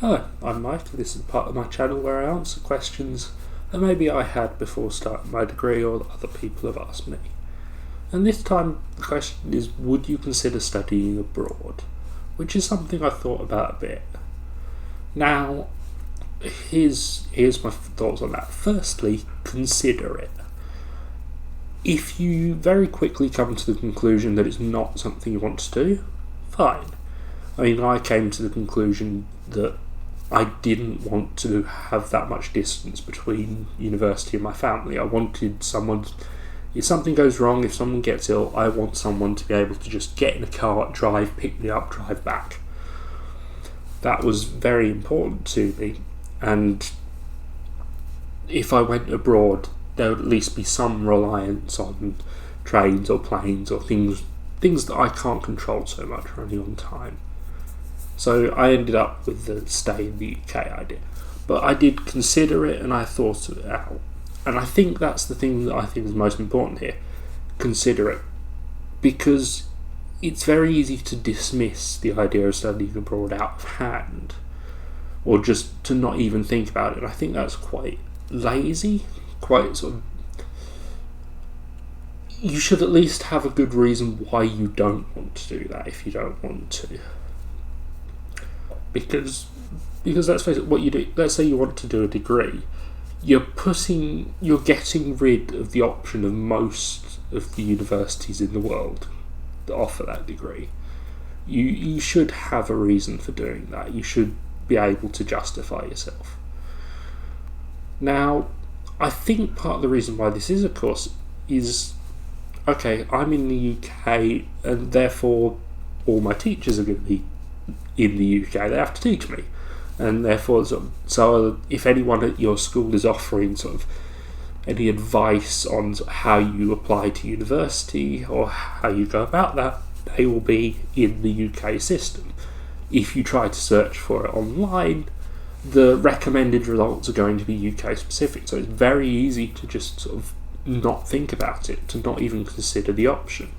Hello, I'm Mike. This is part of my channel where I answer questions that maybe I had before starting my degree or that other people have asked me. And this time the question is, would you consider studying abroad? Which is something I thought about a bit. Now, here's my thoughts on that. Firstly, consider it. If you very quickly come to the conclusion that it's not something you want to do, fine. I mean, I came to the conclusion that I didn't want to have that much distance between university and my family. I wanted someone, if something goes wrong, if someone gets ill, I want someone to be able to just get in a car, drive, pick me up, drive back. That was very important to me, and if I went abroad, there would at least be some reliance on trains or planes or things that I can't control so much running on time. So I ended up with the stay in the UK idea. But I did consider it and I thought it out. And I think that's the thing that I think is most important here. Consider it. Because it's very easy to dismiss the idea of studying abroad out of hand. Or just to not even think about it. And I think that's quite lazy. Quite sort of... You should at least have a good reason why you don't want to do that if you don't want to. Because let's face it, what you do, let's say you want to do a degree, you're getting rid of the option of most of the universities in the world that offer that degree. You should have a reason for doing that. You should be able to justify yourself. Now, I think part of the reason why this is, of course, is, okay, I'm in the UK and therefore all my teachers are going to be in the UK, they have to teach me, and therefore so if anyone at your school is offering sort of any advice on how you apply to university or how you go about that, they will be in the UK system. If you try to search for it online, the recommended results are going to be UK specific, so it's very easy to just sort of not think about it, to not even consider the option.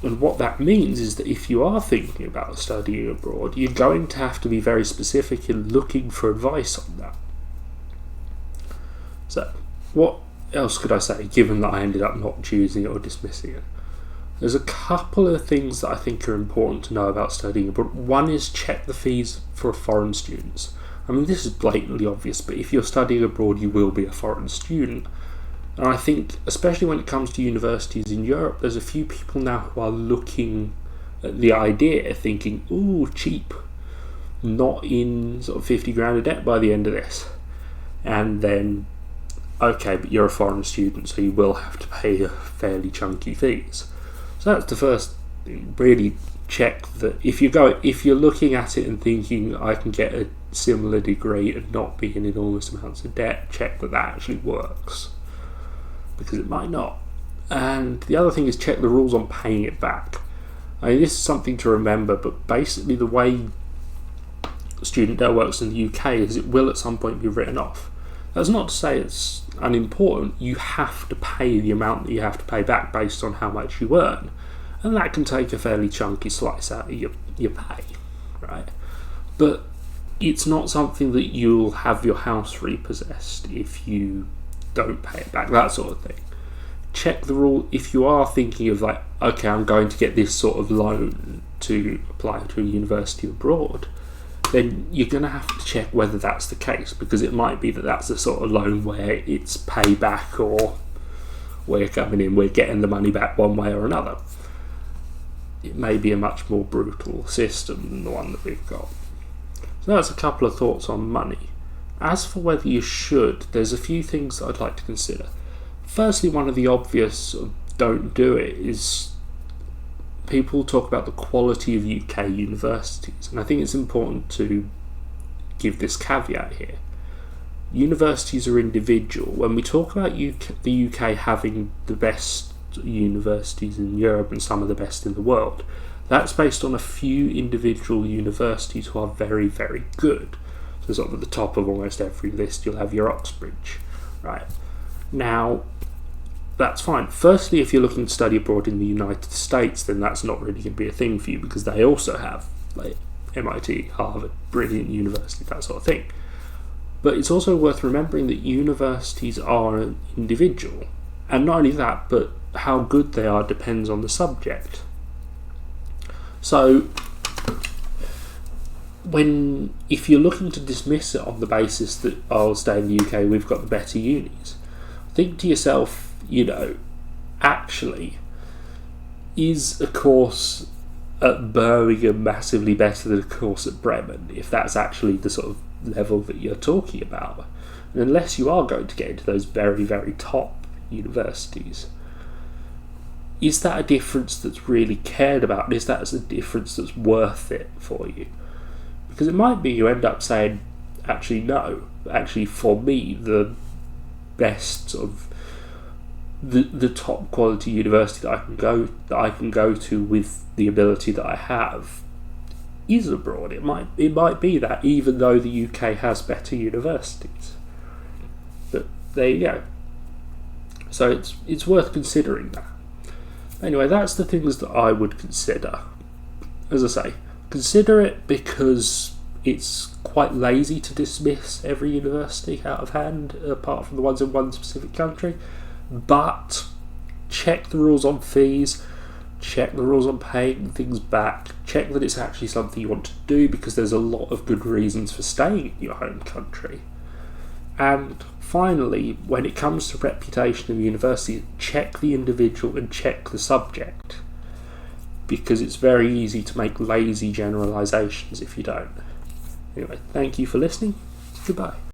And what that means is that if you are thinking about studying abroad, you're going to have to be very specific in looking for advice on that. So, what else could I say, given that I ended up not choosing it or dismissing it? There's a couple of things that I think are important to know about studying abroad. One is check the fees for foreign students. I mean, this is blatantly obvious, but if you're studying abroad, you will be a foreign student. And I think, especially when it comes to universities in Europe, there's a few people now who are looking at the idea, thinking, ooh, cheap, not in sort of 50 grand a debt by the end of this. And then, okay, but you're a foreign student, so you will have to pay fairly chunky fees. So that's the first thing. Really check that if you're looking at it and thinking, I can get a similar degree and not be in enormous amounts of debt, check that actually works. Because it might not. And the other thing is check the rules on paying it back. I mean, this is something to remember, but basically the way student debt works in the UK is it will at some point be written off. That's not to say it's unimportant. You have to pay the amount that you have to pay back based on how much you earn. And that can take a fairly chunky slice out of your pay, right? But it's not something that you'll have your house repossessed if you don't pay it back, that sort of thing. Check the rule if you are thinking of like, okay, I'm going to get this sort of loan to apply to a university abroad, then you're going to have to check whether that's the case, because it might be that that's the sort of loan where it's payback or we're coming in, we're getting the money back one way or another. It may be a much more brutal system than the one that we've got. So that's a couple of thoughts on money. As for whether you should, there's a few things that I'd like to consider. Firstly, one of the obvious don't do it is people talk about the quality of UK universities, and I think it's important to give this caveat here. Universities are individual. When we talk about the UK having the best universities in Europe and some of the best in the world, that's based on a few individual universities who are very, very good. So sort of at the top of almost every list you'll have your Oxbridge, right? Now, that's fine. Firstly, if you're looking to study abroad in the United States, then that's not really going to be a thing for you, because they also have like MIT, Harvard, brilliant university, that sort of thing. But it's also worth remembering that universities are an individual. And not only that, but how good they are depends on the subject. So, if you're looking to dismiss it on the basis that I'll stay in the UK, we've got the better unis, think to yourself, actually, is a course at Birmingham massively better than a course at Bremen, if that's actually the sort of level that you're talking about? And unless you are going to get into those very, very top universities, is that a difference that's really cared about? And is that a difference that's worth it for you? Because it might be you end up saying, actually no, actually for me the best sort of the top quality university that I can go to with the ability that I have is abroad. It might be that, even though the UK has better universities. But there you go. So it's worth considering that. Anyway, that's the things that I would consider. As I say, consider it because it's quite lazy to dismiss every university out of hand, apart from the ones in one specific country. But check the rules on fees, check the rules on paying things back, check that it's actually something you want to do, because there's a lot of good reasons for staying in your home country. And finally, when it comes to reputation of university, check the individual and check the subject, because it's very easy to make lazy generalisations if you don't. Anyway, thank you for listening. Goodbye.